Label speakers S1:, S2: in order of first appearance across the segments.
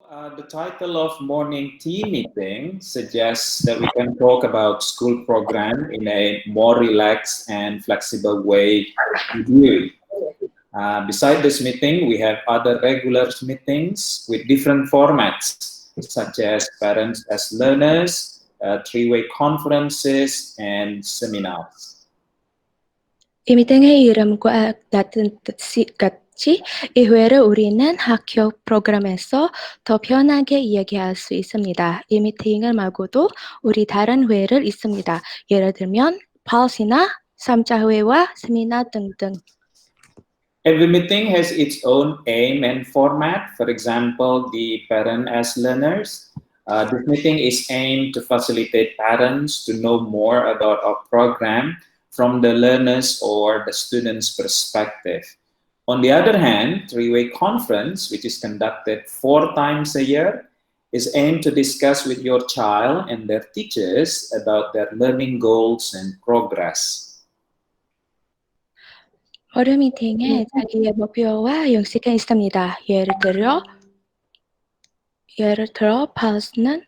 S1: The title of morning tea meeting suggests that we can talk about school program in a more relaxed and flexible way with you. Beside this meeting, we have other regular meetings with different formats, such as parents as learners, three-way conferences, and seminars.
S2: 이 미팅의 이름과 같이 이 회를 우리는 학교 프로그램에서 더 편하게 이야기할 수 있습니다. 이 미팅을 말고도 우리 다른 회를 있습니다. 예를 들면 펄스나 3차 회와 세미나 등등.
S1: Every meeting has its own aim and format. For example, the parent as learners. This meeting is aimed to facilitate parents to know more about our program from the learners or the students' perspective. On the other hand, three-way conference, which is conducted 4 times a year, is aimed to discuss with your child and their teachers about their learning goals and progress.
S2: 월요 미팅에 자기의 목표와 형식이 있습니다. 예를 들어 펄스는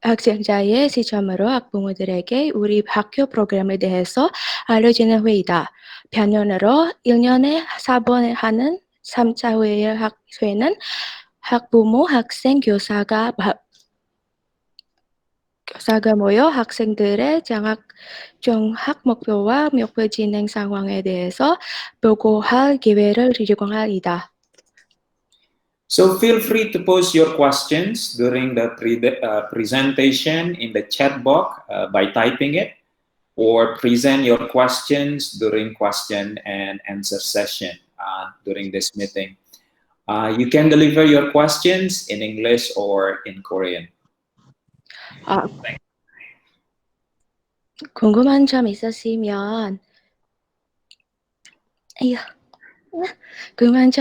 S2: 학생자의 시점으로 학부모들에게 우리 학교 프로그램에 대해서 알려주는 회의다. 반면으로 1년에 4번 하는 3차 회는 학부모, 학생, 교사가 모여 학생들의 정학 목표와 목표 진행 상황에 대해서 보고할 기회를 제공하이다.
S1: So feel free to post your questions during the presentation in the chat box by typing it, or present your questions during question and answer session during this meeting. You can deliver your questions in English or in Korean.
S2: 궁금한 점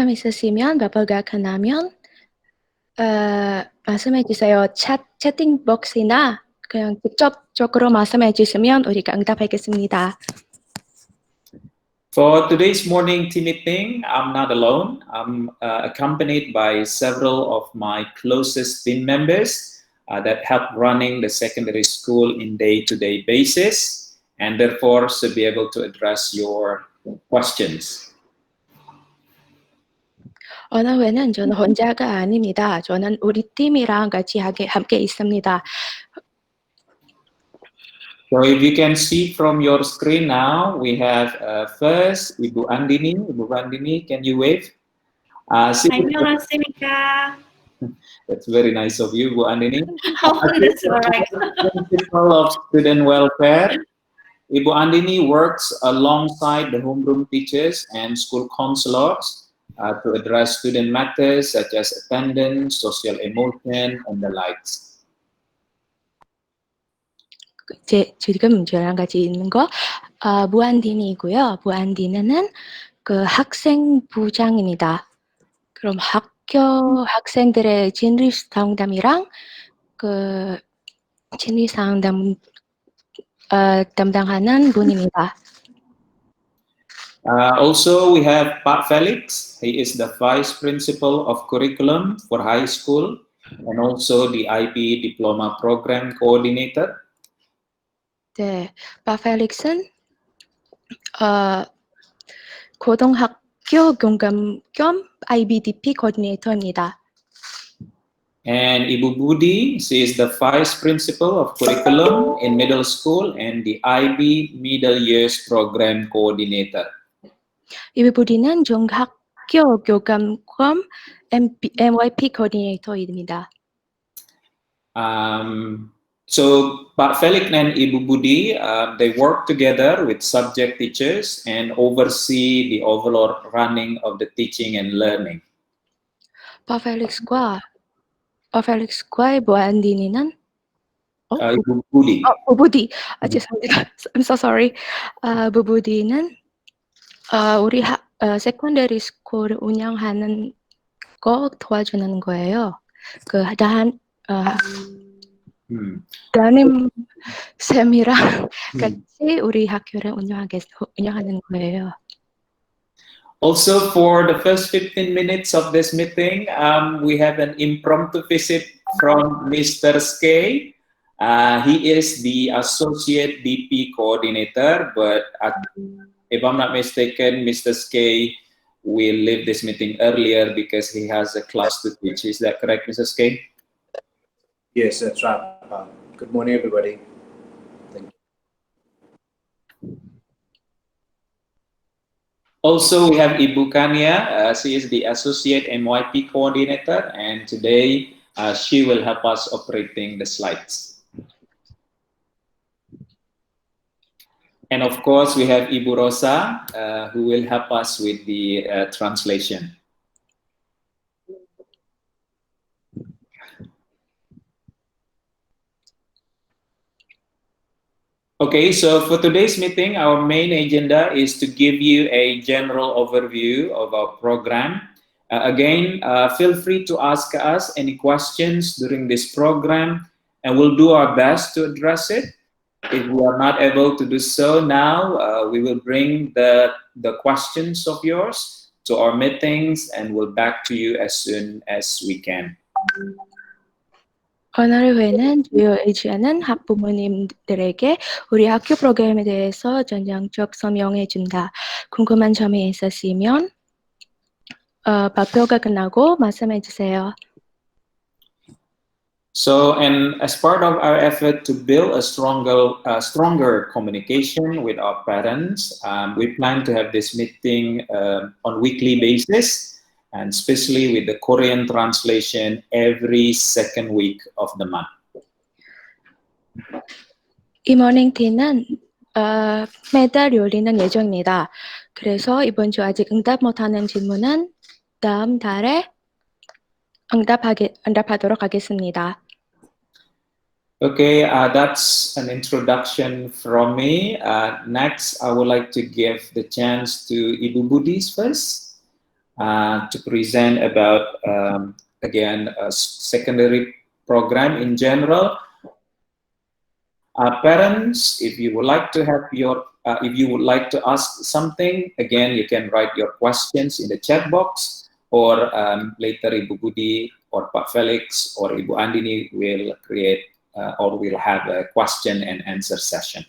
S2: 있으시면 바쁘가 끝나면 말씀해 주세요. 채팅 박스나 그냥 직접적으로 말씀해 주시면 우리가 응답하겠습니다.
S1: For today's morning tea meeting, I'm not alone. I'm accompanied by several of my closest team members that help running the secondary school in day-to-day basis, and therefore should be able to address your questions.
S2: 어느 회는 저는 혼자가 아닙니다. 저는 우리 팀이랑 같이 함께 있습니다.
S1: So if you can see from your screen now, we have first Ibu Andini. Ibu Andini, can you wave?
S3: 안녕하십니까.
S1: That's very nice of you, Ibu Andini.
S3: Hopefully that's all right.
S1: Principal of Student Welfare. Ibu Andini works alongside the homeroom teachers and school counselors to address student matters such as attendance, social emotion, and the likes.
S2: 지금 저랑 같이 있는 거 무한딘이고요. 무한딘은 그 학생부장입니다. 그럼 학생들의 진로 상담이랑 그 진로 상담 담당하는 분입니다.
S1: Also, we have Pak Felix. He is the Vice Principal of Curriculum for High School and also the IB Diploma Program Coordinator.
S2: 네, 박 펠릭스는 고등학교 경감 겸 IBDP 코디네이터입니다.
S1: And Ibu Budi, she is the Vice Principal of Curriculum in Middle School and the IB Middle Years Program Coordinator.
S2: 이부 부디는 중학교 교감 겸 MYP 코디네이터입니다.
S1: So Pak Felix and Ibu Budi, they work together with subject teachers and oversee the overall running of the teaching and learning.
S2: 박 펠릭스과 무한딘이는
S1: Ibu Budi.
S2: 부부디. 죄송합니다. I'm so sorry. 부부디는 우리 세컨더리 스쿨 운영하는 거 도와주는 거예요. 담임 쌤이랑 같이 우리 학교를 운영하는 거예요.
S1: Also, for the first 15 minutes of this meeting, we have an impromptu visit from Mr. Skay. He is the Associate DP Coordinator, but if I'm not mistaken, Mr. Skay will leave this meeting earlier because he has a class to teach. Is that correct, Mr. Skay?
S3: Yes, that's right. Good morning, everybody. Thank you.
S1: Also, we have Ibu Kania. She is the Associate MYP Coordinator, and today she will help us operating the slides. And of course, we have Ibu Rosa, who will help us with the translation. Okay, so for today's meeting, our main agenda is to give you a general overview of our program. Again, feel free to ask us any questions during this program, and we'll do our best to address it. If we are not able to do so now, we will bring the questions of yours to our meetings, and we'll back to you as soon as we can.
S2: 오늘 회는 주요 의지하는 학부모님들에게 우리 학교 프로그램에 대해서 전향적 설명해 준다. 궁금한 점이 있으시면 발표가 끝나고 말씀해 주세요.
S1: So, and as part of our effort to build a stronger communication with our parents, we plan to have this meeting on weekly basis, and especially with the Korean translation every second week of the month.
S2: 이 모닝티는 매달 열리는 예정입니다. 그래서 이번 주 아직 응답 못하는 질문은 다음 달에 응답하도록 하겠습니다.
S1: Okay, that's an introduction from me. Next, I would like to give the chance to Ibu Budis first to present about, again, a secondary program in general. Parents, if you would like to have if you would like to ask something, again, you can write your questions in the chat box, or later Ibu Budi or Pak Felix or Ibu Andini will create or we'll have a question and answer session.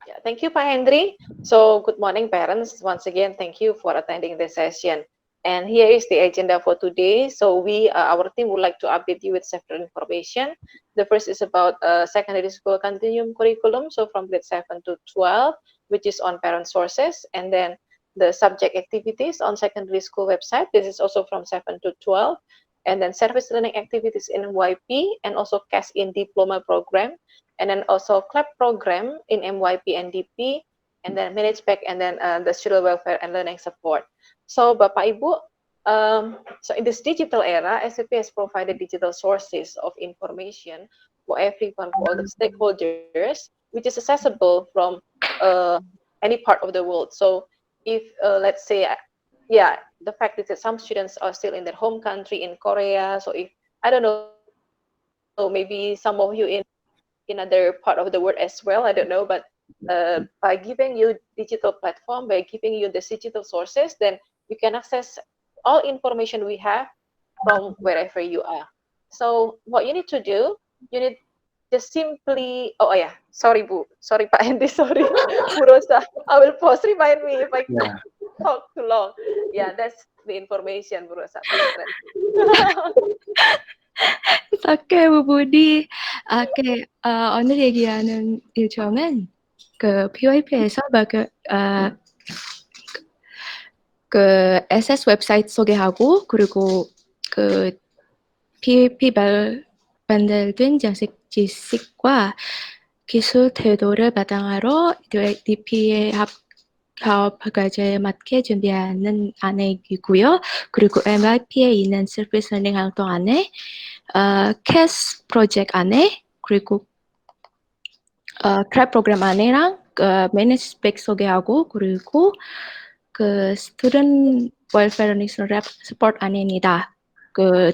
S4: Yeah, thank you, Pak Hendry. So, good morning, parents. Once again, thank you for attending the session. And here is the agenda for today. So, our team would like to update you with several information. The first is about secondary school continuum curriculum, so from grade 7 to 12, which is on parent sources, and then the subject activities on secondary school website. This is also from 7 to 12. And then service learning activities in MYP, and also CAS-in diploma program, and then also CLAP program in MYP and DP, and then manage back, and then the student welfare and learning support. So, Bapak Ibu, so in this digital era, SAP has provided digital sources of information for everyone, for all the stakeholders, which is accessible from any part of the world. So, if let's say, yeah, the fact is that some students are still in their home country in Korea. So if, I don't know, maybe some of you in other part of the world as well, I don't know, but by giving you digital platform, by giving you the digital sources, then you can access all information we have from wherever you are. So what you need to do, you need just simply, oh yeah, sorry Pak Hendy, sorry, Bu Rosa, I will pause, remind me if I talk too long. Yeah, that's the information, Bu Rosa.
S2: 오케이, 부부디. 오케이, 오늘 얘기하는 일정은 그 PYP에서 그 SS 웹사이트 소개하고, 그리고 그 PYP 만들된 지식과 기술 태도를 바탕으로 DP의 사업 과제에 맞게 준비하는 안내이고요. 그리고 MIP에 있는 서비스 러닝 활동 안내, CAS 프로젝트 안내, 그리고 CLAP 프로그램 안내랑 매니지 스펙 소개하고, 그리고 그 스튜던트 웰페어 러닝 서포트 안내입니다.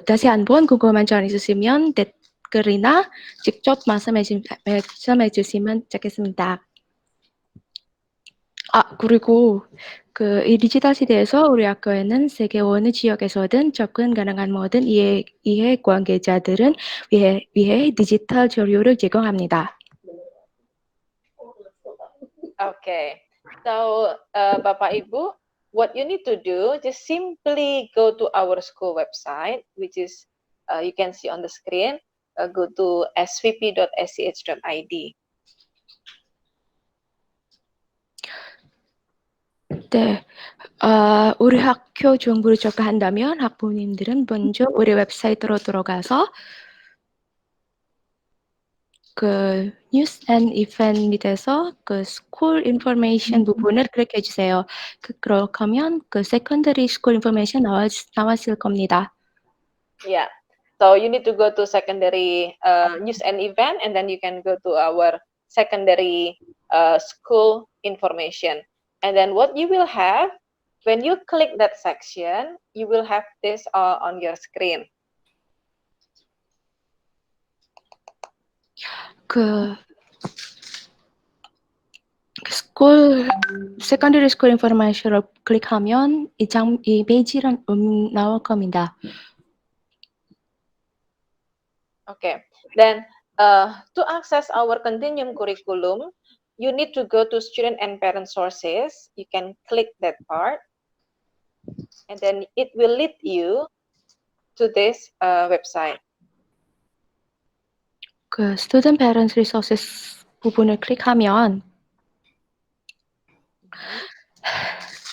S2: 다시 한번 궁금한 점 있으시면 댓글이나 직접 말씀해 주시면 좋겠습니다. 그리고 이 디지털 시대에서 우리 학교에는 세계 어느 지역에서든 접근 가능한 모든 이해 관계자들은 위해 디지털 자료를 제공합니다.
S4: Okay, so Bapak Ibu, what you need to do, just simply go to our school website, which is you can see on the screen. Go to svp.sch.id.
S2: 네, 우리 학교 정보를 접근한다면 학부모님들은 먼저 우리 웹사이트로 들어가서 그 뉴스 앤 이벤트 밑에서 그 스쿨 인포메이션 부분을 클릭해 주세요. 그렇게 하면 그 세컨더리 스쿨 인포메이션 나왔을 겁니다.
S4: Yeah, so you need to go to secondary news and event, and then you can go to our secondary school information. And then what you will have, when you click that section, you will have this on your screen.
S2: 세컨더리 스쿨 인포메이션을 클릭하면 이 페이지는 나올 겁니다.
S4: Okay, then to access our continuum curriculum, you need to go to student and parent sources. You can click that part, and then it will lead you to this website.
S2: 그 student parent resources 부분을 클릭하면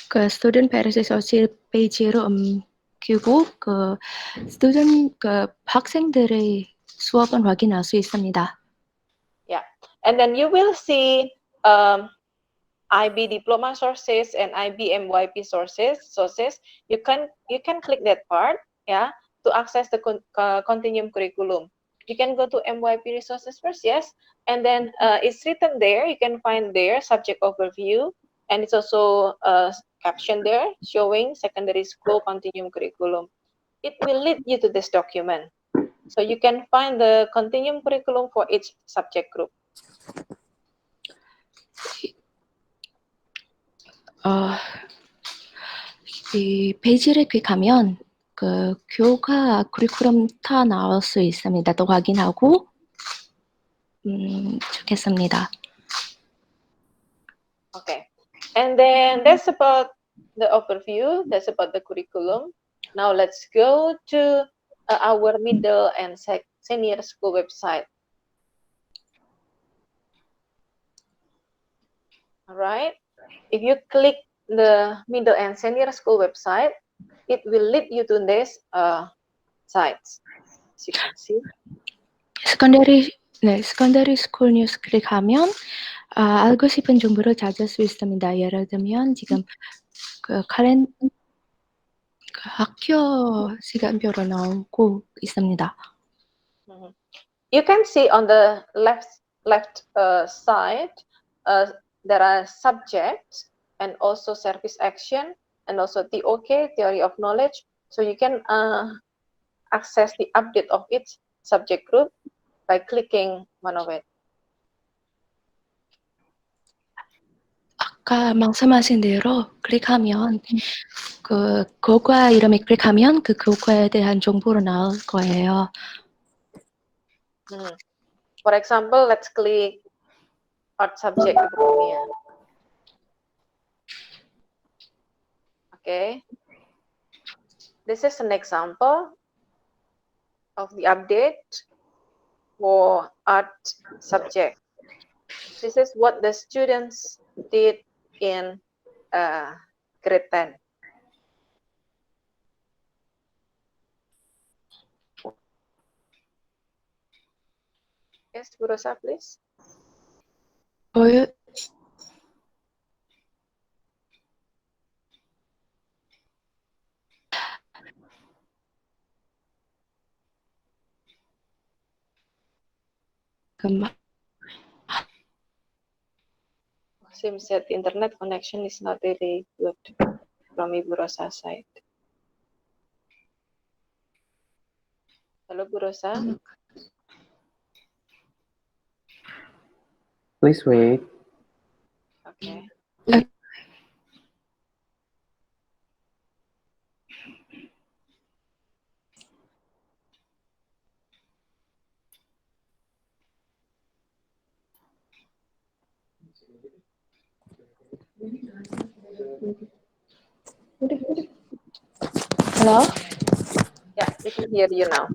S2: 그 student parent resources 페이지로 옮기고 그 student 학생들의 수업은 확인할 수 있습니다.
S4: Yeah, and then you will see IB diploma sources and IB MYP sources. You can click that part, yeah, to access the continuum curriculum. You can go to MYP resources first, yes, and then it's written there. You can find there subject overview, and it's also caption there showing secondary school continuum curriculum. It will lead you to this document, so you can find the continuum curriculum for each subject group.
S2: 이 페이지를 클릭하면 그 교과 커리큘럼 다 나올 수 있습니다. 또 확인하고 좋겠습니다.
S4: Okay, and then that's about the overview. That's about the curriculum. Now let's go to our middle and senior school website. All right. If you click the middle and senior school website, it will lead you to this sites. As you can see.
S2: secondary school news 클릭하면 알고 싶은 정보를 찾을 수 있습니다. 예를 들면 지금 그 학교 시간표로 나오고 있습니다.
S4: You can see on the left side there are subjects and also service action and also TOK, theory of knowledge. So you can access the update of each subject group by clicking one of it.
S2: 아까 말씀하신 대로 클릭하면 그 교과 이름에 클릭하면 그 교과에 대한 정보로 나올 거예요.
S4: For example, let's click art subject economy. Okay, this is an example of the update for art subject. This is what the students did in grade 10. Yes, Bu Rosa, please. Seems that the internet connection is not really good from Ibu Rosa's side. Hello, Bu Rosa.
S5: Please wait.
S4: Okay.
S2: Hello?
S4: Yeah, we can hear you now.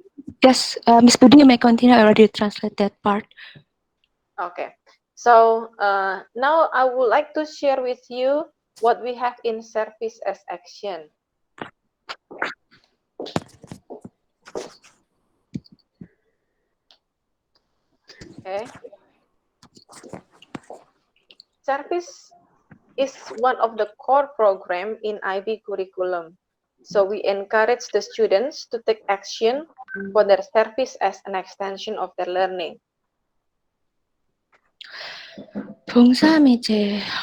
S2: Yes, Ms. Budi, you may continue. I already translate that part.
S4: Okay. So now I would like to share with you what we have in service as action. Okay. Service is one of the core program in IB curriculum. So we encourage the students to take action for their service as an extension of their learning.
S2: 봉사 및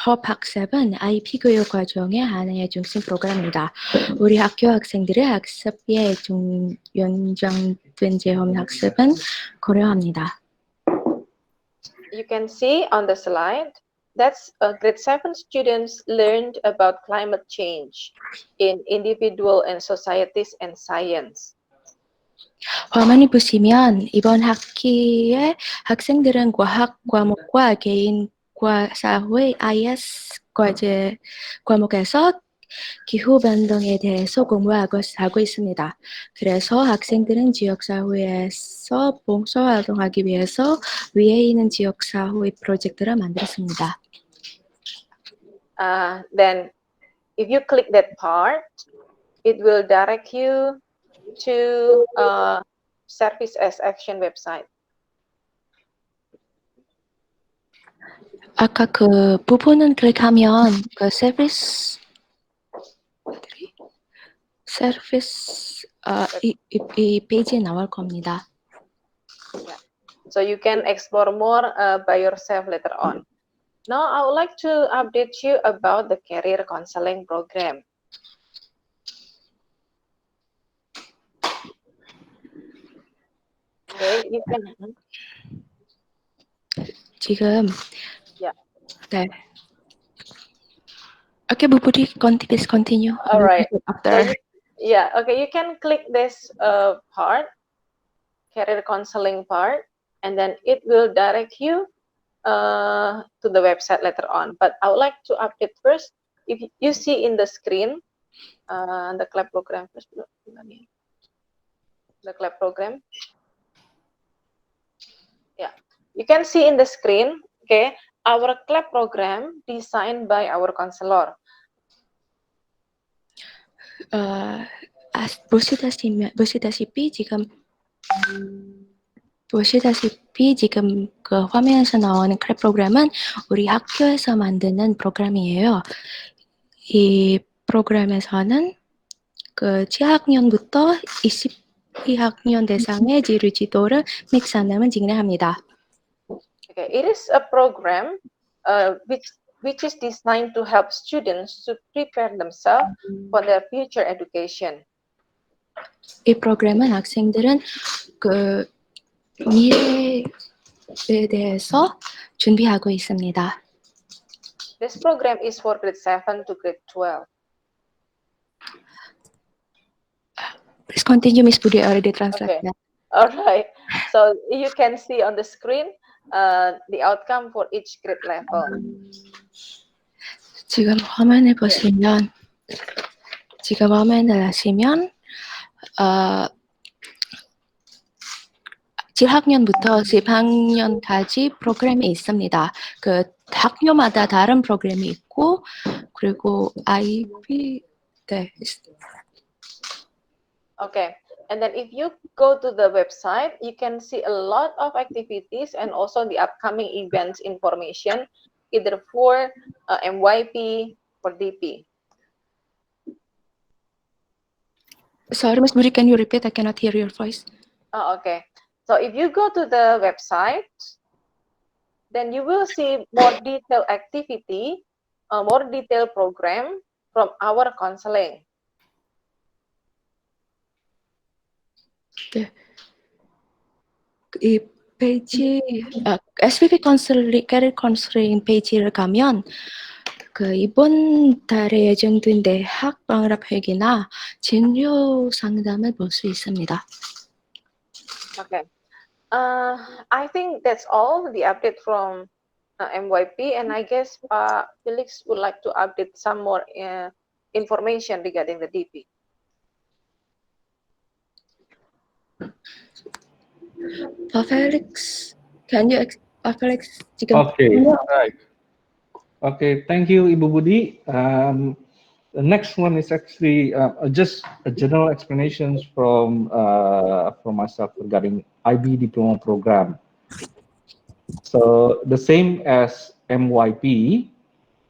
S2: 협학습은 IB 교육 과정의 하나의 중심 프로그램입니다. 우리 학교 학생들의 학습에 연장된 체험 학습은 고려합니다.
S4: You can see on the slide that's grade 7 students learned about climate change in individual and societies and science.
S2: 화면을 보시면 이번 학기에 학생들은 과학 과목과 개인과 사회 IS 과제 과목에서 기후 변동에 대해서 공부하고 하고 있습니다. 그래서 학생들은 지역 사회에서 봉사 활동하기 위해서 위에 있는 지역 사회 프로젝트를 만들었습니다.
S4: Then if you click that part, it will direct you to service as action website.
S2: 아까 그 부분은 클릭하면 그 서비스 이 페이지에 나올 겁니다.
S4: Yeah. So you can explore more by yourself later on. Now I would like to update you about the career counseling program. Okay, you can.
S2: 지금
S4: Yeah.
S2: 네. Okay, Bu Budi, please continue.
S4: All right.
S2: After.
S4: So okay, you can click this part, career counseling part, and then it will direct you to the website later on. But I would like to update first. If you see in the screen, the club program first. The club program. Yeah, you can see in the screen. Okay, our club program designed by our counselor.
S2: 보시다시피 지금 그 화면에서 나오는 클랩 프로그램은 우리 학교에서 만드는 프로그램이에요. 이 프로그램에서는 그 7학년부터 22학년 대상의 지도를 및 상담을 진행합니다.
S4: Okay, it is a program which is designed to help students to prepare themselves for their future education.
S2: 이 프로그램은 학생들은 그 미래에 대해서 준비하고 있습니다.
S4: This program is for grade 7 to grade 12.
S2: Please continue, Miss Budi. I already translated.
S4: Okay. All right. So you can see on the screen the outcome for each grade level.
S2: 지금 화면을 보시면 7학년부터 10학년까지 프로그램이 있습니다. 그 학교마다 다른 프로그램이 있고 그리고 IB 네.
S4: Okay. And then if you go to the website, you can see a lot of activities and also the upcoming events information, either for MYP or DP.
S2: Sorry, Ms. Budi, can you repeat? I cannot hear your voice.
S4: Oh, okay. So if you go to the website, then you will see more detailed activity, more detailed program from our counseling.
S2: 네. 이 페이지 SPP 캐리어 컨설팅 페이지를 가면 그 이번 달에 예정된 대학 방학 회계나 진료 상담을 볼 수 있습니다.
S4: Okay. I think that's all the update from MYP, and I guess Felix would like to update some more information regarding the DP.
S2: Felix, can you Felix 지금
S5: Okay, right. Okay, thank you, Ibu Budi. The next one is actually just a general explanations from myself regarding IB diploma program. So the same as MYP,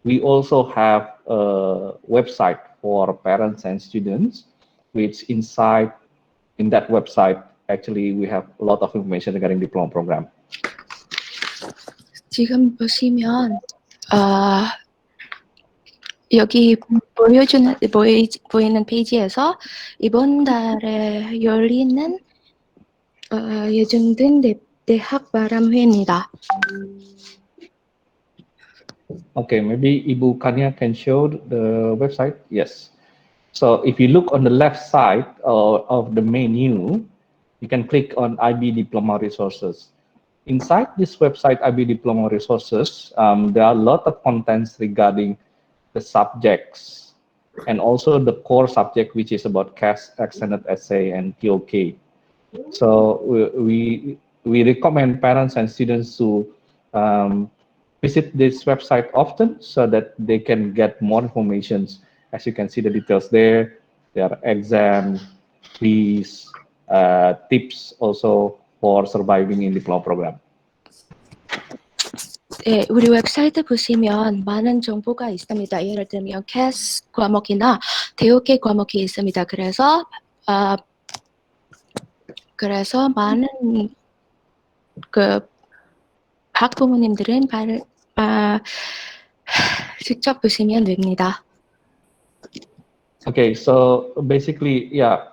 S5: we also have a website for parents and students, which inside in that website actually we have a lot of information regarding diploma program.
S2: 지금 보시면 여기 보이는 페이지에서 이번 달에 열리는 예정된 대학 바람회입니다.
S5: Okay, maybe Ibu Kania can show the website. Yes. So if you look on the left side of the menu, you can click on IB Diploma Resources. Inside this website, IB Diploma Resources, there are a lot of contents regarding the subjects and also the core subject, which is about CAS, Extended Essay, and TOK. So we recommend parents and students to visit this website often so that they can get more information. As you can see the details there, there are exam, quiz, tips also for surviving in diploma program.
S2: 네, 우리 웹사이트 보시면 많은 정보가 있습니다. 예를 들면 CAS 과목이나 TOK 과목이 있습니다. 그래서 많은 학부모님들은 직접 보시면 됩니다.
S5: Okay, so basically, yeah,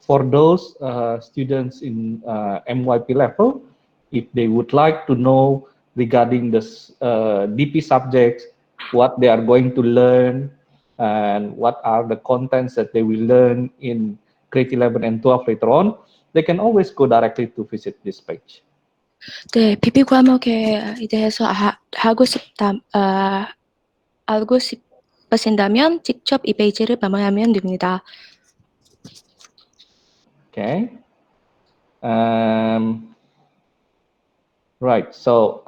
S5: for those students in MYP level, if they would like to know regarding this DP subjects, what they are going to learn, and what are the contents that they will learn in grade 11 and 12 later on, they can always go directly to visit this page.
S2: 네, DP 과목에 대해서 알고 싶으신다면 직접 이 페이지를 방문하면 됩니다.
S5: Okay. Right. So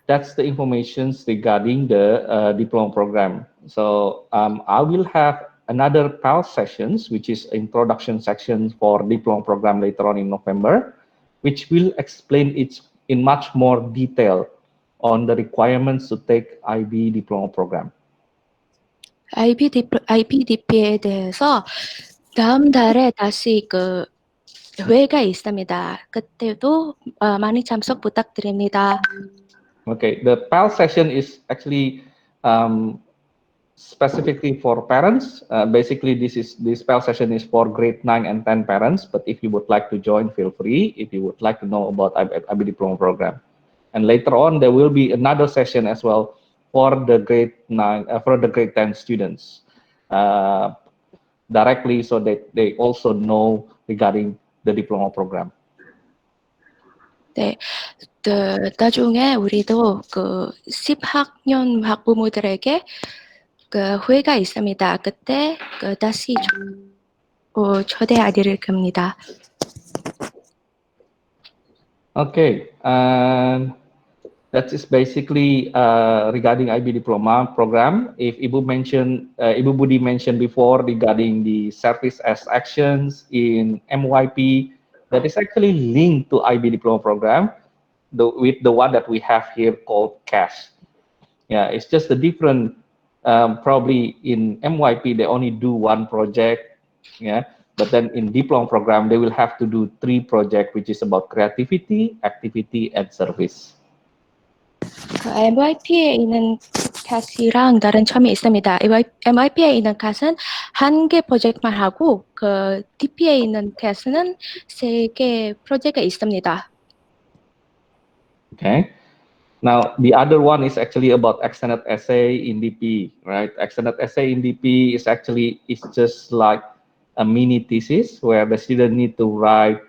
S5: that's the information regarding the diploma program. So I will have another PAL sessions, which is introduction section for diploma program later on in November, which will explain it in much more detail on the requirements to take IB diploma program.
S2: IBDP에 대해서 다음 달에 다시 회의가 있습니다. 그때도 많이 참석 부탁드립니다.
S5: Okay, the PAL session is actually specifically for parents. Basically, this PAL session is for grade 9 and 10 parents. But if you would like to join, feel free. If you would like to know about IB diploma program, and later on there will be another session as well for the grade 9 for the grade 10 students directly, so that they also know regarding the diploma program.
S2: 네, 나중에 우리도 10학년 학부모들에게 회의가 있습니다. 그때 다시 초대해드릴 겁니다.
S5: Okay, and that is basically regarding IB diploma program. If Ibu Budi mentioned before regarding the service as actions in MYP, that is actually linked to IB diploma program, with the one that we have here called CAS. Yeah, it's just a different. Probably in MYP they only do one project, yeah. But then in diploma program they will have to do 3 projects, which is about creativity, activity, and service.
S2: MYP에 있는 CAS이랑 다른 점이 있습니다. MYP에 있는 CAS은 1개 프로젝트만 하고 DP에 있는 CAS는 3개 프로젝트가 있습니다.
S5: Okay. Now the other one is actually about extended essay in DP, right? Extended essay in DP is just like a mini thesis where the student need to write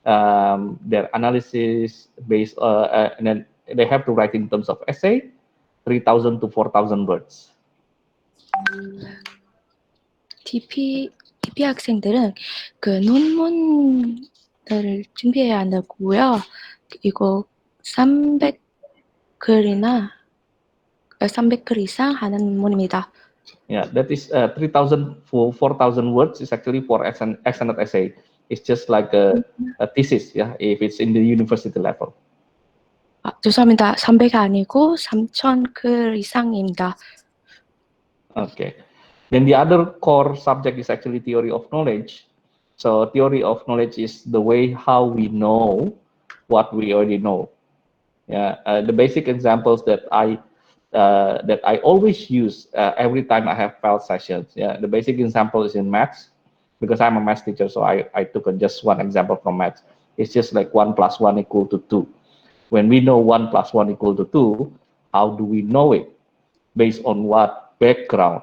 S5: their analysis based, and then they have to write in terms of essay, 3,000 to 4,000 words.
S2: DP 학생들은 그 논문을 준비해야 한다고요. 이거 300글이나 300글 이상 하는 논문입니다.
S5: Yeah, that is 3,000 for 4,000 words is actually for extended essay. It's just like a thesis, yeah, if it's in the university level.
S2: 죄송합니다. 300이 아니고 3,000글 이상입니다.
S5: Okay. Then the other core subject is actually theory of knowledge. So theory of knowledge is the way how we know what we already know. Yeah, the basic examples that I always use every time I have PAL sessions. Yeah, the basic example is in maths, because I'm a math teacher, so I took just one example from maths. It's just like 1 + 1 = 2. When we know 1 + 1 = 2, how do we know it? Based on what background?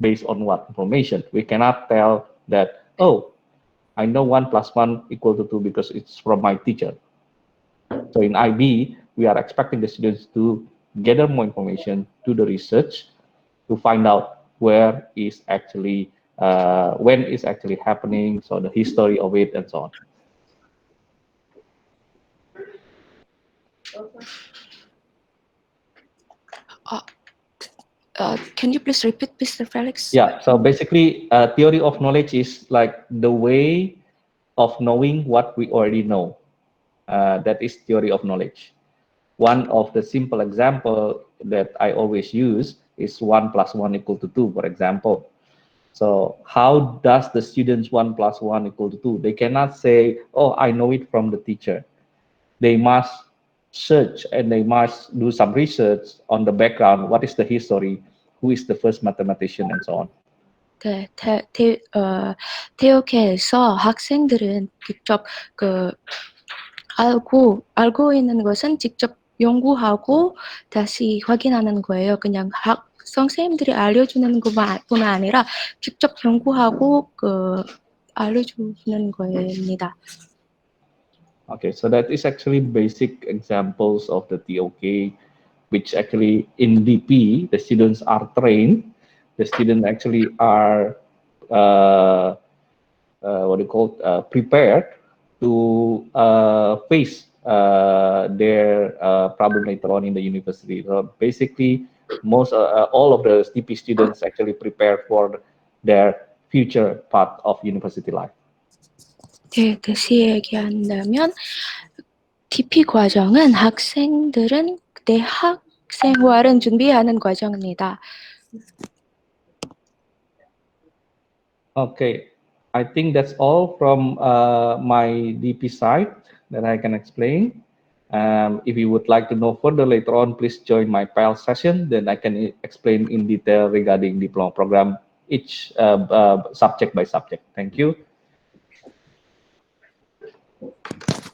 S5: Based on what information? We cannot tell that, oh, I know 1 + 1 = 2 because it's from my teacher. So in IB, we are expecting the students to gather more information, do the research, to find out where is actually, when is actually happening, so the history of it and so on.
S2: Can you please repeat, Mr. Felix?
S5: Yeah, so basically, theory of knowledge is like the way of knowing what we already know. That is theory of knowledge. One of the simple example that I always use is 1 + 1 = 2, for example. So how does the students 1 + 1 = 2? They cannot say, oh, I know it from the teacher. They must search and they must do some research on the background. What is the history? Who is the first mathematician and so on.
S2: 네, 태역회에서 학생들은 직접 알고 있는 것은 직접 연구하고 다시 확인하는 거예요. 그냥 선생님들이 알려주는 것뿐만 아니라 직접 연구하고 알려주는 겁니다.
S5: Okay, so that is actually basic examples of the TOK, which actually in DP, the students are trained. The students actually are prepared to face their problem later on in the university. So basically, all of the DP students actually prepare for their future path of university life.
S2: 네, 다시 얘기한다면 DP 과정은 학생들은 대학 생활은 준비하는 과정입니다.
S5: Okay, I think that's all from my DP side that I can explain. If you would like to know further later on, please join my PAL session. Then I can explain in detail regarding diploma program, each subject by subject. Thank you.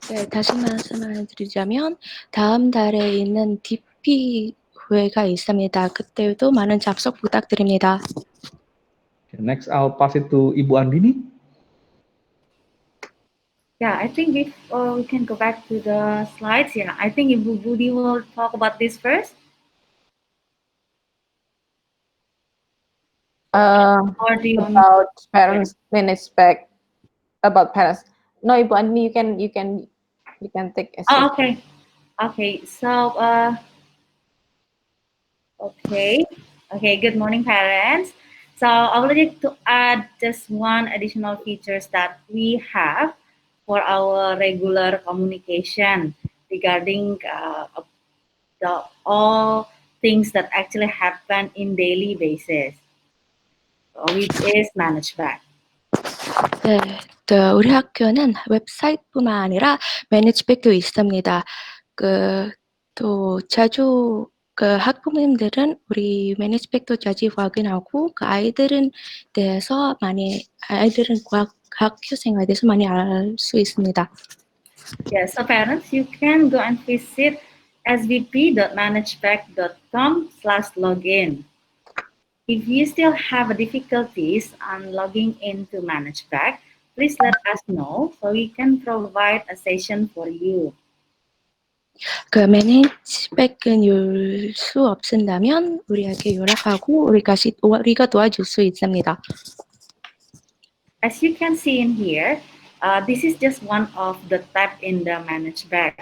S2: 네, 다시 말씀드리자면 다음 달에 있는 DP 회가 있습니다. 그때도 많은 접속 부탁드립니다.
S5: Okay, next, I'll pass it to Ibu Andini.
S6: Yeah, I think if we can go back to the slides. Yeah, I think Ibu Budi will talk about this first. Or do you
S4: About parents manage back about parents. No, Ibu Andini, you can take a
S6: Oh,
S4: seat.
S6: okay. Okay, so okay, good morning, parents. So I would like to add just one additional features that we have for our regular communication regarding all things that actually happen in daily basis, which is ManageBack.
S2: 네, 우리 학교는 웹사이트뿐만 아니라 매니지백도 있습니다. 또 자주 학부모님들은 우리 매니지백도 자주 확인하고 아이들은 학교 생활에 대해서 많이 알 수 있습니다.
S6: Yeah, so parents, you can go and visit svp.manageback.com/login. If you still have difficulties on logging into ManageBack, please let us know so we can provide a session for you.
S2: 그 매니지백은 수 없은다면 우리에게 요락하고 우리가 도와줄 수 있습니다.
S6: As you can see in here, this is just one of the tab in the manage bag.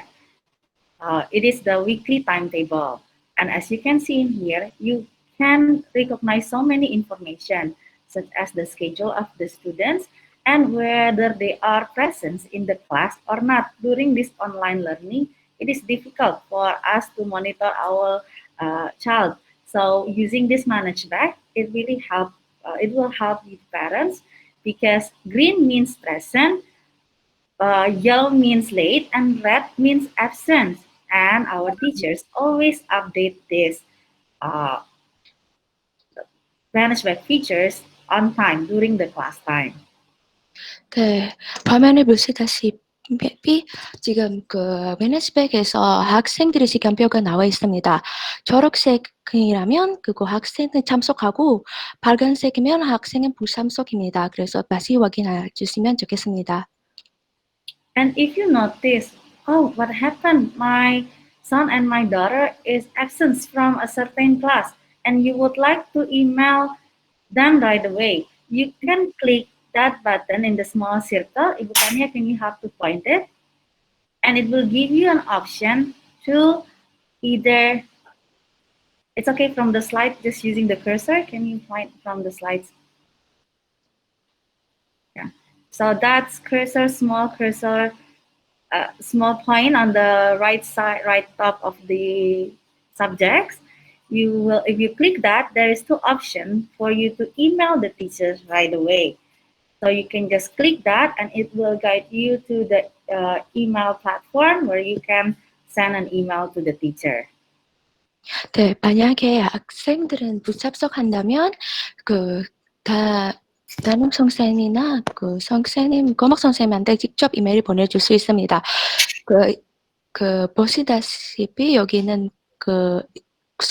S6: It is the weekly timetable. And as you can see in here, you can recognize so many information, such as the schedule of the students and whether they are present in the class or not. During this online learning, it is difficult for us to monitor our child. So using this manage bag, it really it will help you parents, because green means present, yellow means late, and red means absent. And our teachers always update this management features on time during the class time.
S2: 네, 화면에 보시다시피 지금 그 매니지백에서 학생들의 시간표가 나와 있습니다. 초록색이라면 그거 학생은 참석하고 빨간색이면 학생은 불참석입니다. 그래서 다시 확인해 주시면 좋겠습니다.
S6: And if you notice, oh, what happened? My son and my daughter is absent from a certain class, and you would like to email them right away. You can click that button in the small circle. Ibu Kania, can you have to point it? And it will give you an option to either, it's okay from the slide, just using the cursor. Can you point from the slides? Yeah. So that's cursor, small point on the right side, right top of the subjects. You will, if you click that, there is two options for you to email the teachers right away. So you can just click that, and it will guide you to the email platform where you can send an email to the teacher.
S2: 네, 만약에 학생들은 불참석한다면 담임 선생님이나 고막 선생님한테 직접 이메일 보내줄 수 있습니다. 보시다시피 여기는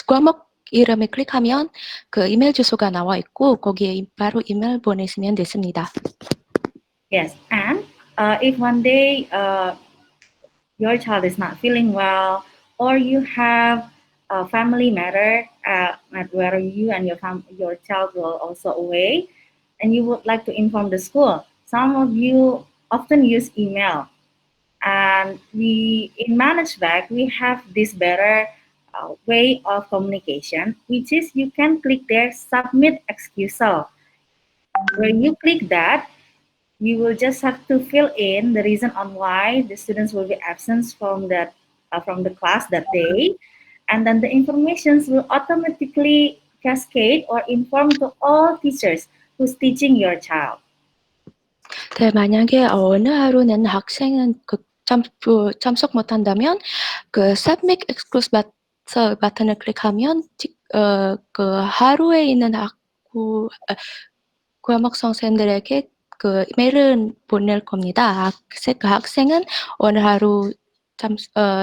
S2: 과목 이름을 클릭하면 그 이메일 주소가 나와 있고 거기에 바로 이메일 보내시면 됐습니다.
S6: Yes, and if one day your child is not feeling well, or you have a family matter where you and your child will also away, and you would like to inform the school, some of you often use email. And in ManageBag, we have this better way of communication, which is you can click there, submit excusal. When you click that, you will just have to fill in the reason on why the students will be absent from the class that day, and then the informations will automatically cascade or inform to all teachers who's teaching your child.
S2: 네, 만약에 어느 하루는 학생은 참석 못한다면 Submit Excuse 버튼을 클릭하면 그 하루에 있는 과목 선생들에게 이메일을 보낼 겁니다. 그 학생은 오늘 하루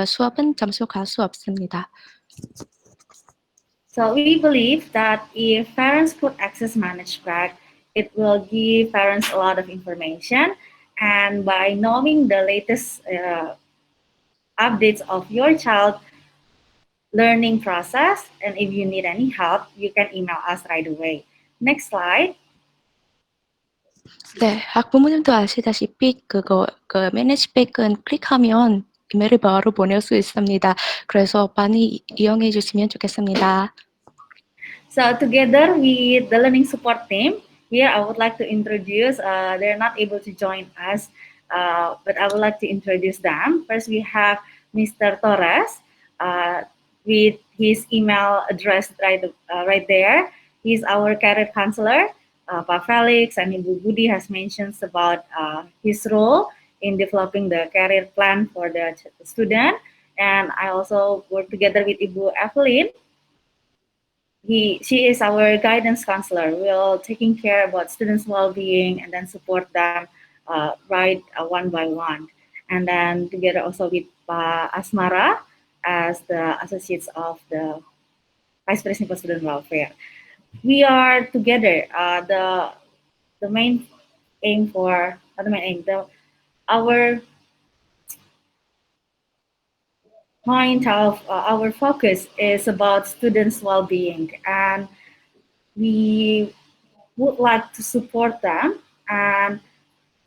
S2: 수업은 참석할 수 없습니다.
S6: So we believe that if parents could access ManageBag, it will give parents a lot of information, and by knowing the latest updates of your child learning process, and if you need any help, you can email us right away. Next slide.
S2: 네, 학부모님도 아시다시피 매니지백은 클릭하면 이메일을 바로 보낼 수 있습니다. 그래서 많이 이용해 주시면 좋겠습니다.
S6: So together with the learning support team, here I would like to introduce, they're not able to join us, but I would like to introduce them. First, we have Mr. Torres with his email address right there. He's our career counselor. Pak Felix and Ibu Budi has mentioned about his role in developing the career plan for the student. And I also work together with Ibu Evelyn. She is our guidance counselor. We're taking care about students' well-being and then support them one by one. And then together also with Asmara as the associates of the Vice President for Student Welfare. We are together. The main aim for the main aim. Our point of our focus is about students' well-being, and we would like to support them and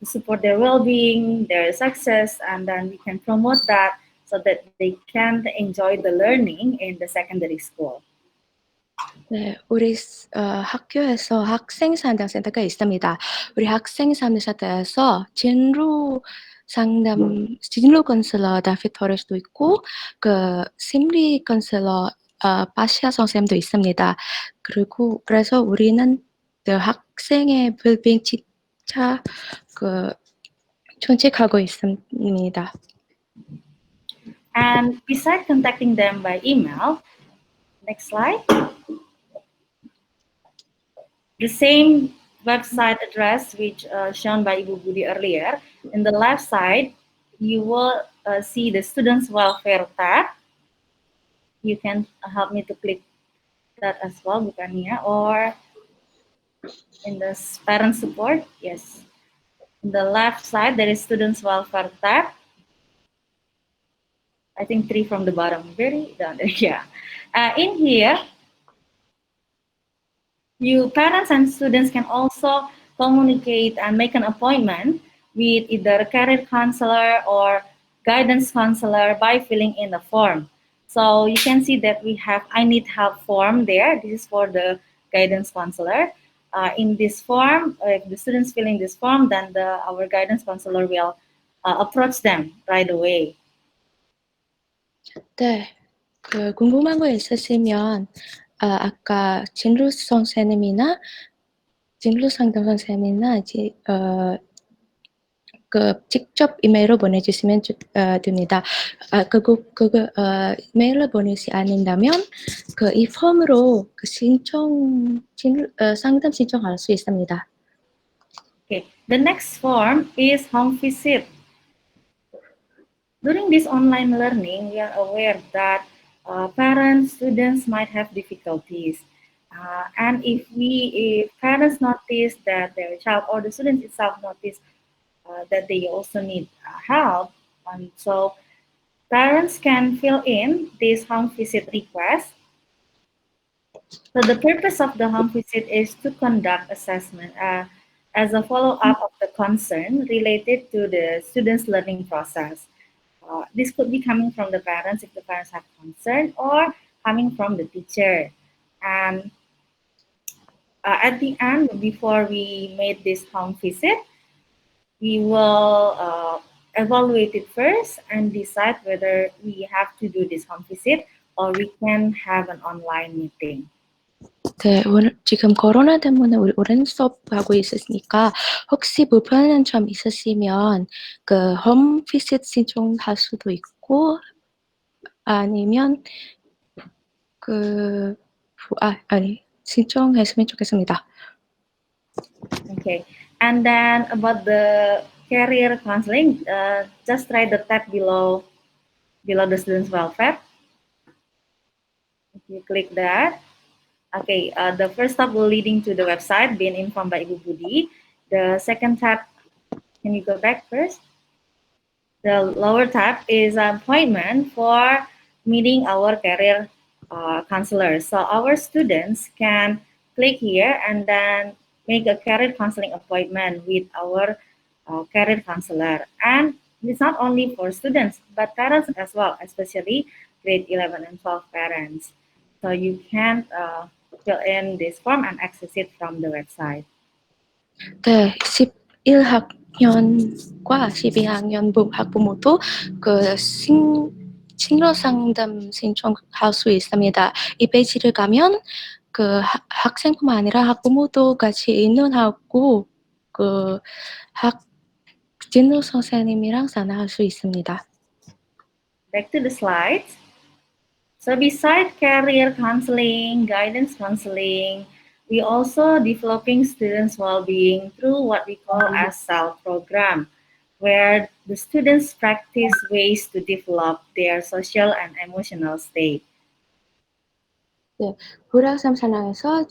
S6: to support their well-being, their success, and then we can promote that so that they can enjoy the learning in the secondary school.
S2: 네, 우리 학교에서 학생 상담 센터가 있습니다. 우리 학생 상담 센터에서 진로 컨설러 다피 토레스도 있고 그 심리 컨설러 바시아 선생님도 있습니다. 그리고 그래서 우리는 그 학생의 웰빙 진짜 정책하고 있습니다.
S6: And besides contacting them by email, next slide. The same website address which shown by Ibu Budi earlier. In the left side, you will see the Students Welfare tab. You can help me to click that as well, bukannya, or in the Parent Support, yes. In the left side, there is Students Welfare tab. I think 3 from the bottom, very down there, yeah. In here, you parents and students can also communicate and make an appointment with either a career counselor or guidance counselor by filling in the form. So you can see that we have I need help form there. This is for the guidance counselor. In this form, if the students filling this form, then our guidance counselor will approach them right away.
S2: 네, 궁금한 거 있으시면 아까 진로 선생님이나 진로 상담 선생님이나 직접 이메일로 보내주시면 됩니다. 이메일로 보내지 않는다면 이 폼으로 상담 신청할 수 있습니다.
S6: Okay, the next form is home visit. During this online learning, we are aware that parents, students might have difficulties. And if parents notice that their child or the student itself notice that they also need help, and so parents can fill in this home visit request. So the purpose of the home visit is to conduct assessment as a follow-up of the concern related to the student's learning process. This could be coming from the parents if the parents have concern, or coming from the teacher. And at the end, before we made this home visit, we will evaluate it first and decide whether we have to do this home visit or we can have an online meeting.
S2: 네, 지금 코로나 때문에 우리 오랜 수업하고 있으니까 혹시 불편한 점 있으시면 홈 비sit 신청할 수도 있고 아니면 신청했으면 좋겠습니다.
S6: Okay, and then about the career counseling, just try the tab below the students welfare. If you click that. Okay, the first tab will leading to the website being informed by Ibu Budi. The second tab, can you go back first? The lower tab is an appointment for meeting our career counselor. So our students can click here and then make a career counseling appointment with our career counselor. And it's not only for students, but parents as well, especially grade 11 and 12 parents. So you can fill in this form and access it from the website.
S2: 네, 11학년과 12학년 학부모도 진로 상담 신청할 수 있습니다. 이 페이지를 가면 학생뿐만 아니라 학부모도 같이 인원하고 진로 선생님이랑 상담할 수 있습니다.
S6: Back to the slides. So besides career counseling, guidance counseling, we also developing students' well-being through what we call as SEL program, where the students practice ways to develop their social and emotional state.
S2: 네, 불학생 상황에서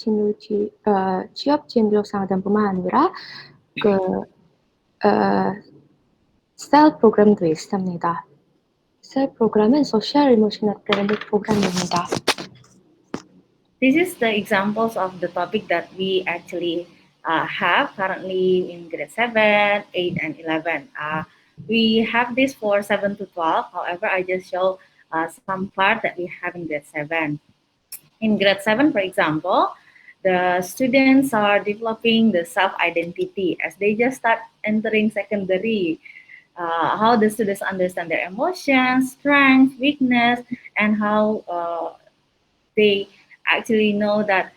S2: 취업 진로 상담뿐만 아니라 셀 프로그램도 있습니다. 셀 프로그램은 소셜 이모셔널 트레이닝 프로그램입니다.
S6: This is the examples of the topic that we actually have currently in grade 7, 8, and 11. We have this for 7 to 12. However, I just show some part that we have in grade 7. In grade 7, for example, the students are developing the self-identity as they just start entering secondary. How the students understand their emotions, strengths, weakness, and how they actually know that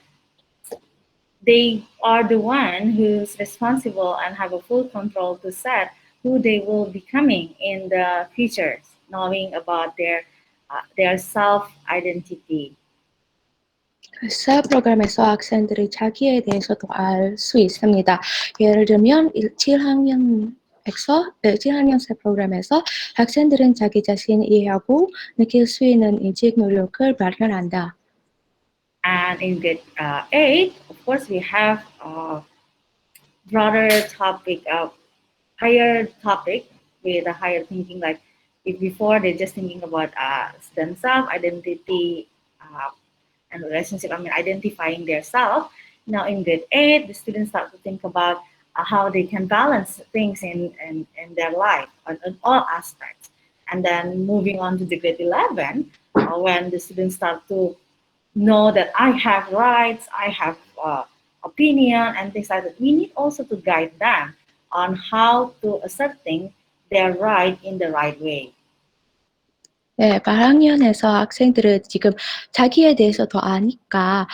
S6: they are the one who's responsible and have a full control to set who they will be becoming in the future, knowing about their self identity.
S2: 셀 프로그램에서 학생들이 자기에 대해서도 알 수 있습니다. 예를 들면 7학년 셀 프로그램에서 학생들은 자기 자신을 이해하고 느낄 수 있는 인식 노력을 발견한다.
S6: And in grade 8, of course, we have a broader topic, higher topic with a higher thinking. Like if before they're just thinking about themselves, identity, and relationship. I mean, identifying their self. Now in grade 8, the students start to think about how they can balance things in their life on all aspects. And then moving on to the grade 11, when the students start to know that I have rights, I have opinion, and things like that. We need also to guide them on how to asserting their right in the right way.
S2: 네, 8학년에서 학생들은 지금 자기에 대해서 더 아니까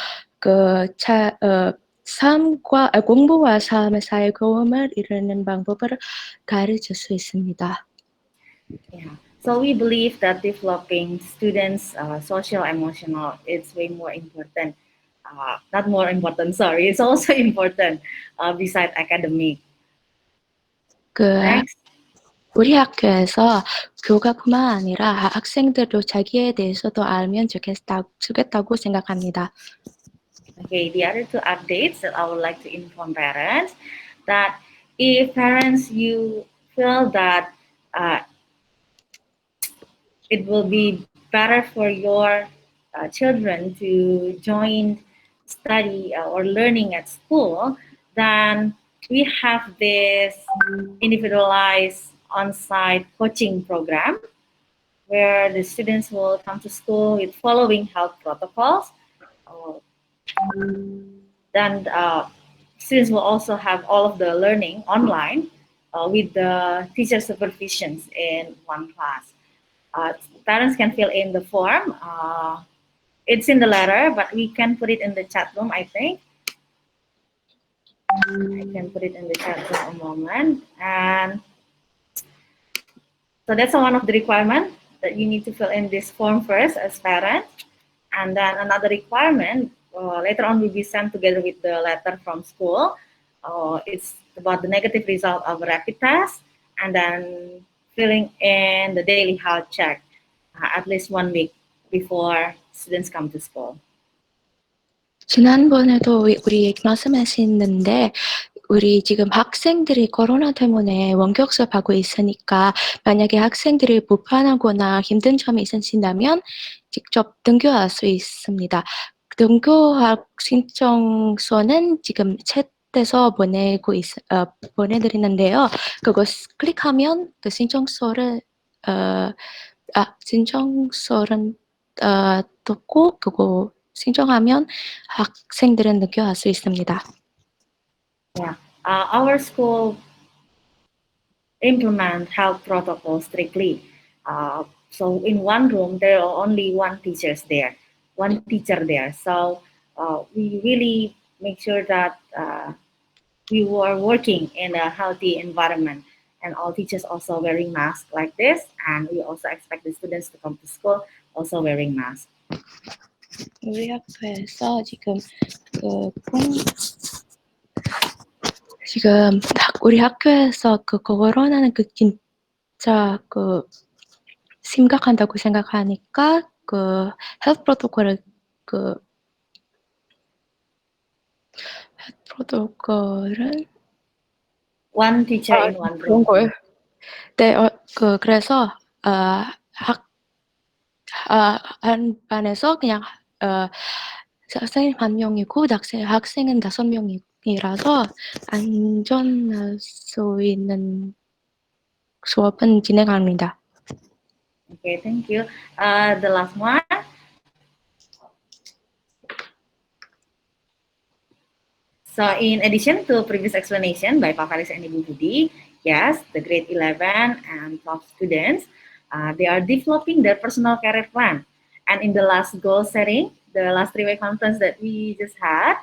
S2: 공부와 삶의 사이 교감을 이루는 방법을 가르칠 수 있습니다.
S6: Yeah. So we believe that developing students' social emotional is way more important. Not more important, sorry. It's also important besides academic. Next.
S2: 우리 학교에서 교과뿐만 아니라 학생들도 자기에 대해서 더 알면 좋겠다고 생각합니다.
S6: Okay, the other two updates that I would like to inform parents that if parents you feel that it will be better for your children to join study or learning at school, then we have this individualized on-site coaching program where the students will come to school with following health protocols. Then students will also have all of the learning online with the teacher supervisions in one class. Parents can fill in the form. It's in the letter, but we can put it in the chat room, I think. I can put it in the chat room a moment. And so that's one of the requirements that you need to fill in this form first as parents. And then another requirement later on will be sent together with the letter from school. It's about the negative result of a rapid test and then filling in the daily health check at least 1 week before students come to school.
S2: 지난번에도 우리 말씀하셨는데 우리 지금 학생들이 코로나 때문에 원격 수업하고 있으니까 만약에 학생들이 불편하거나 힘든 점이 있으신다면 직접 등교할 수 있습니다. 등교학 신청서는 지금 챗에서 보내드리는데요. 그거 클릭하면 그 신청서를 듣고 그거 신청하면 학생들은 등교할 수 있습니다.
S6: Yeah, our school implement health protocols strictly. So in one room, there are only one teacher there. So we really make sure that we were working in a healthy environment, and all teachers also wearing masks like this, and we also expect the students to come to school also wearing masks.
S2: 우리 학교에서 지금 우리 학교에서 코로나는 진짜 심각하다고 생각하니까 헬스 프로토콜을
S6: one teacher in one
S2: 그런
S6: room.
S2: 거예요. 네, 그래서 한 반에서 그냥 선생님 한 명이고 학생은 5명이라서 안전할 수 있는 수업은 진행합니다.
S6: Okay, thank you. The last one. So in addition to previous explanation by Pak Faris and Ibu Budi, yes, the grade 11 and 12 students, they are developing their personal career plan. And in the last goal setting, the last three-way conference that we just had,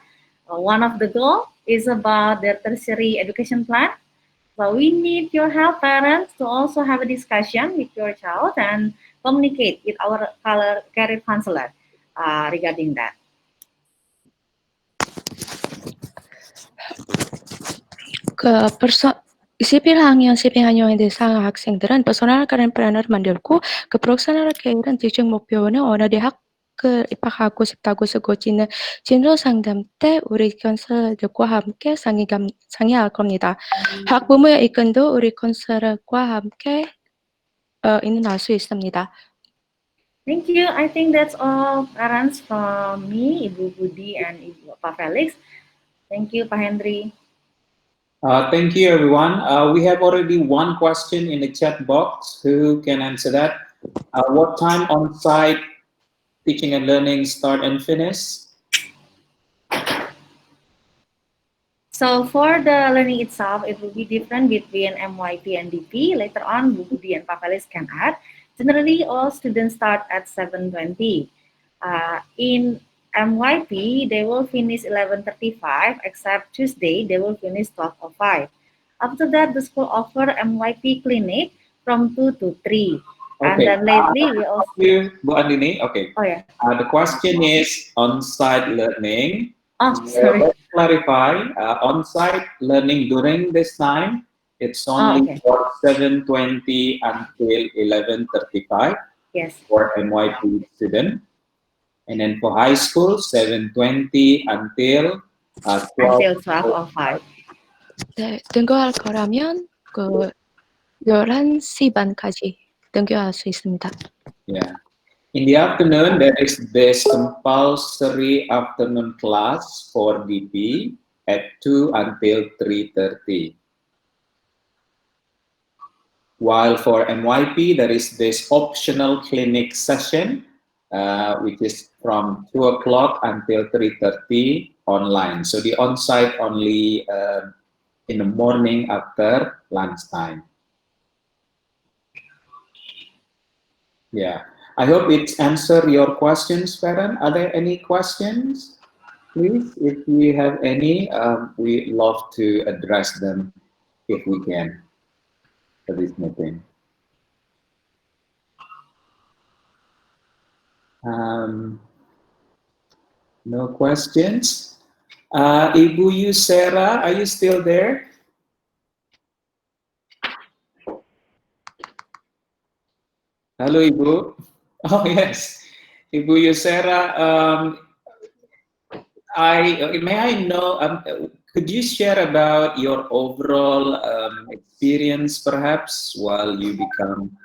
S6: one of the goal is about their tertiary education plan. So we need your help, parents, to also have a discussion with your child and communicate with our career counselor regarding that.11
S2: 학년, 12 학년에 대상 학생들은 퍼스널 커리어 플랜을 만들고 그 퍼스널 커리어 지적 목표는 어느 대학을 입학하고 싶다고 쓰고지는 진로 상담 때 우리 컨설들과 함께 상의할 겁니다. 학부모의 의견도 우리 컨설과 함께 인할 수 있습니다.
S6: Thank you. I think that's all, parents, from me, Ibu Budi and Pak Felix. Thank you, Pak Henry.
S1: Thank you, everyone. We have already one question in the chat box. Who can answer that? What time on-site teaching and learning start and finish?
S6: So for the learning itself, it will be different between MYP and DP. Later on, Bu Budi and Pak Felix can add. Generally, all students start at 7:20. In MYP, they will finish 11:35, except Tuesday, they will finish 12:05. After that, the school offer MYP clinic from 2 to 3. And
S1: Okay.
S6: then lately, we also...
S1: Thank you, Bu Andini. Okay.
S6: Oh, yeah.
S1: The question is on-site learning.
S6: Oh, sorry.
S1: Let's clarify, on-site learning during this time, it's only
S6: okay.
S1: for 7:20 until 11:35
S6: Yes.
S1: for MYP student. And then for high school, 7:20 until
S6: 12:05.
S2: 네, 등교할 거라면 11시 반까지 등교할 수 있습니다.
S1: Yeah. In the afternoon, there is this compulsory afternoon class for DP at 2 until 3:30. While for MYP, there is this optional clinic session, which is from 2 o'clock until 3:30 online. So the on-site only in the morning after lunchtime. Yeah, I hope it's answered your questions, parent. Are there any questions? Please, if you have any, we love to address them if we can for this meeting. No questions. Ibu Yusera, are you still there? Hello, Ibu. Oh, yes. Ibu Yusera, may I know, could you share about your overall experience, perhaps, while you become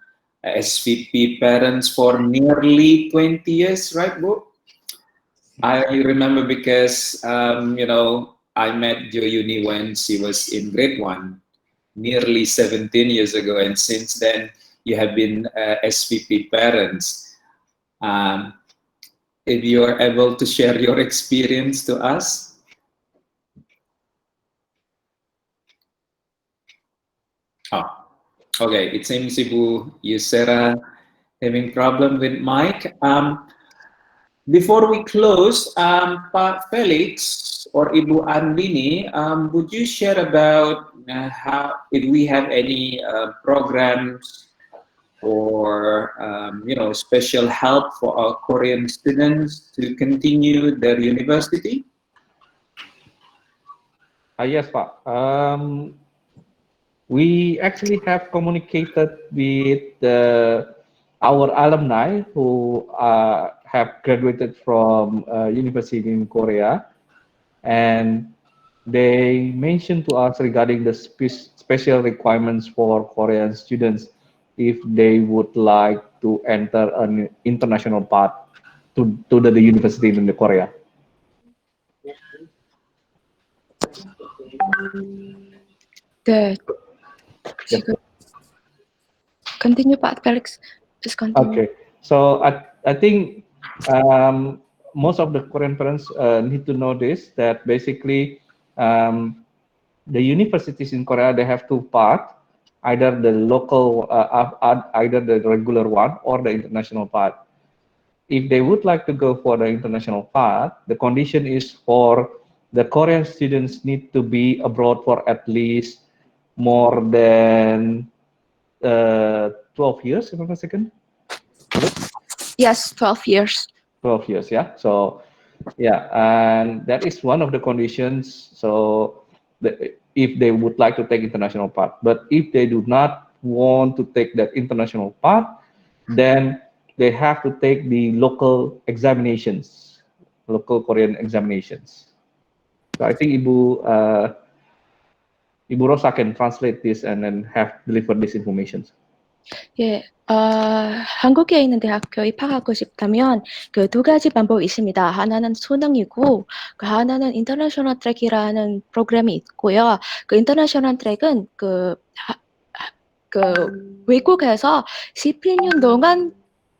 S1: SVP parents for nearly 20 years, right, Bu? I remember because, you know, I met Jo Yuni when she was in grade 1, nearly 17 years ago, and since then, you have been SVP parents. If you are able to share your experience to us. Oh, okay. It seems Ibu Yusera having problem with mic. Before we close, Pak Felix or Ibu Andini, would you share about how, if we have any programs or you know, special help for our Korean students to continue their university?
S5: Yes, Pak. We actually have communicated with our alumni who have graduated from university in Korea, and they mentioned to us regarding the special requirements for Korean students if they would like to enter an international path to the university in the Korea.
S2: 네,
S5: Yes.
S2: 지금 continue, Pak Felix. Please continue.
S5: Okay, so I think most of the Korean parents need to know this, that basically the universities in Korea, they have two parts, either the local, either the regular one or the international part. If they would like to go for the international part, the condition is for the Korean students need to be abroad for at least more than 12 years, if I'm not mistaken.
S2: Yes, 12 years.
S5: 12 years, yeah. So, yeah, and that is one of the conditions. So, if they would like to take international part, but if they do not want to take that international part, then they have to take the local examinations, local Korean examinations. So, I think Ibu Rosa can translate this and then have delivered this information.
S2: 예, 한국에 있는 대학교에 입학하고 싶다면 그 두 가지 방법이 있습니다. 하나는 수능이고, 그 하나는 인터내셔널 트랙이라는 프로그램이 있고요. 그 인터내셔널 트랙은 그 외국에서 11년 동안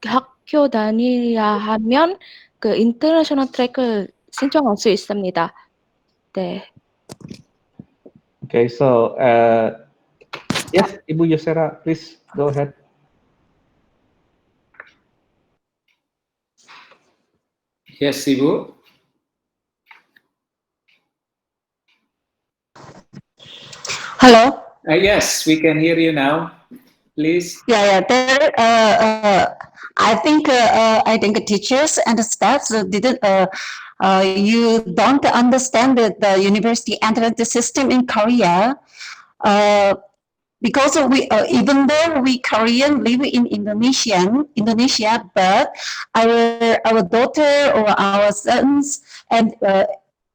S2: 학교 다녀야 하면 그 인터내셔널 트랙을 신청할 수 있습니다. 네.
S5: Okay, so yes, Ibu Yosera, please go ahead.
S1: Yes, Ibu.
S7: Hello.
S1: Yes, we can hear you now. Please.
S7: Yeah. I think teachers and staff didn't. You don't understand the university entrance system in Korea. Because we, even though we Korean live in Indonesia, but our daughter or our sons and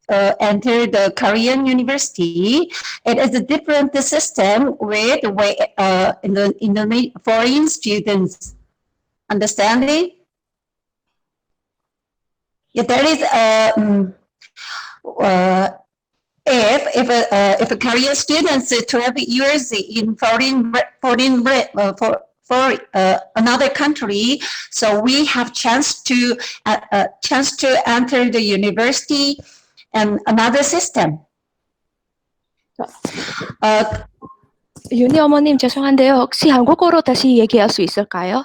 S7: enter the Korean university, it is a different system with in the foreign students. Understanding? Yeah, there is if a Korean students 12 years in foreign for another country, so we have chance to enter the university and another system.
S2: 윤희 어머님 죄송한데요. 혹시 한국어로 다시 얘기할 수 있을까요?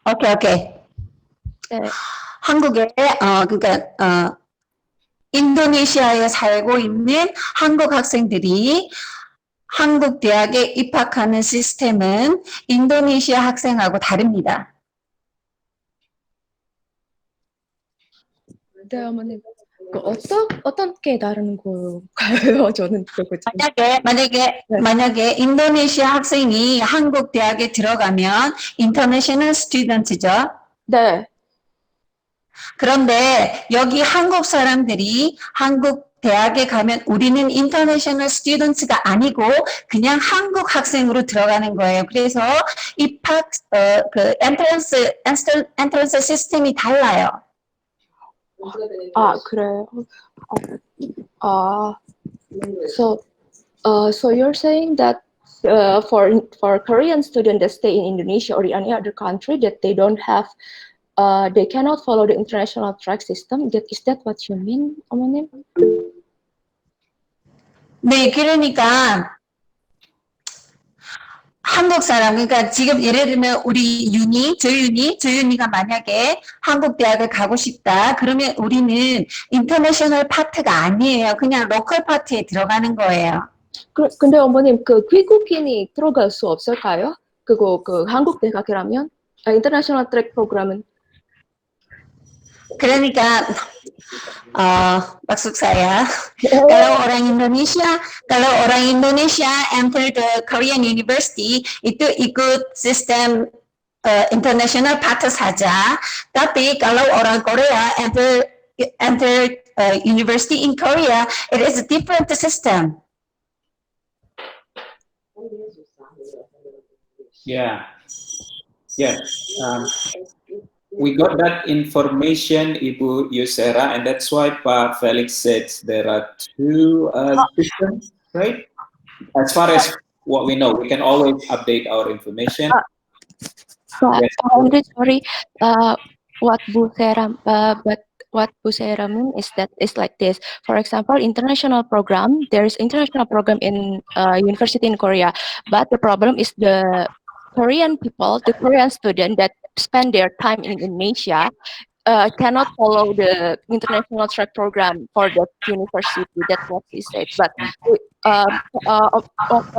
S7: 오케이.
S2: 네.
S7: 한국에 그러니까 인도네시아에 살고 있는 한국 학생들이 한국 대학에 입학하는 시스템은 인도네시아 학생하고 다릅니다.
S2: 네, 어머님. 어떻게 다른 걸까요? 저는 그거
S7: 만약에 인도네시아 학생이 한국 대학에 들어가면 인터내셔널 스튜던트죠.
S2: 네.
S7: 그런데 여기 한국 사람들이 한국 대학에 가면 우리는 인터내셔널 스튜던트가 아니고 그냥 한국 학생으로 들어가는 거예요. 그래서 입학 그 엔트런스 시스템이 달라요.
S2: 아, 그래요. So you're saying that for Korean students that stay in Indonesia or any other country that they don't have they cannot follow the international track system. Is that what you mean, 어머님?
S7: 네, 그러니까 한국 사람, 그러니까 지금 예를 들면 우리 조윤이가 만약에 한국 대학을 가고 싶다. 그러면 우리는 인터내셔널 파트가 아니에요. 그냥 로컬 파트에 들어가는 거예요.
S2: 근데 어머님, 그 외국인이 들어갈 수 없을까요? 그 한국 대학이라면 인터내셔널 트랙 프로그램은
S7: 그러니까 maksud saya kalau orang Indonesia enter the Korean University itu ikut sistem international path saja. Tapi kalau orang Korea enter university in Korea, it is a different system.
S1: Yeah. Yes. We got that information, Ibu Yusera, and that's why Pak Felix said there are two systems, right? As far as what we know, we can always update our information. Yes.
S2: Andre, sorry. What Bu Sera, but what Bu Sera mean is that it's like this. For example, international program. There is international program in university in Korea, but the problem is the Korean people, the Korean student that spend their time in Indonesia, cannot follow the international track program for that university. That's what he said. But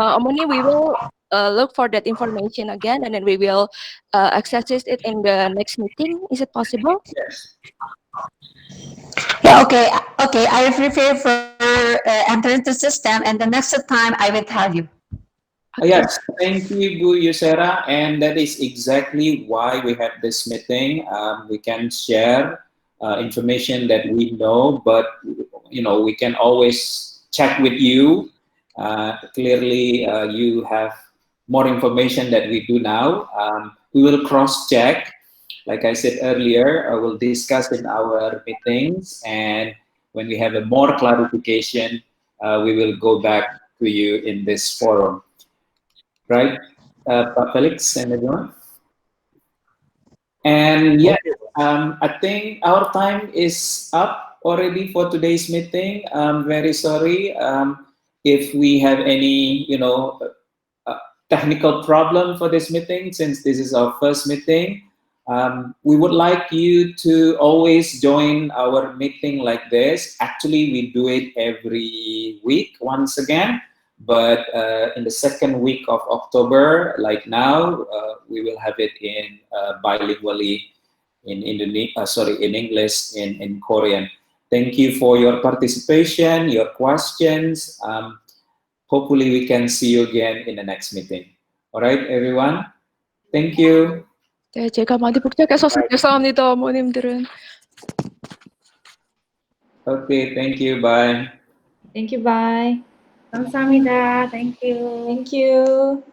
S2: Omoni, we will look for that information again, and then we will access it in the next meeting. Is it possible?
S1: Yes.
S7: Yeah, okay, okay. I prepare for entering the system, and the next time I will tell you.
S1: Yes, thank you, Bu Yusera, and that is exactly why we have this meeting. We can share information that we know, but we can always check with you. Clearly, you have more information that we do now. We will cross-check. Like I said earlier, we'll discuss in our meetings, and when we have a more clarification, we will go back to you in this forum. Right, Pak Felix and everyone. And yeah, I think our time is up already for today's meeting. I'm very sorry if we have any, technical problem for this meeting, since this is our first meeting. We would like you to always join our meeting like this. Actually, we do it every week once again. But in the second week of October, like now, we will have it in bilingually in English, in Korean. Thank you for your participation, your questions. Hopefully, we can see you again in the next meeting. All right, everyone. Thank you.
S2: 네, 제가 많이 복잡해서 죄송합니다, 어머님들은.
S1: Okay, thank you. Bye.
S8: Thank you. Bye.
S6: Kamsahamnida. Thank you.
S8: Thank you.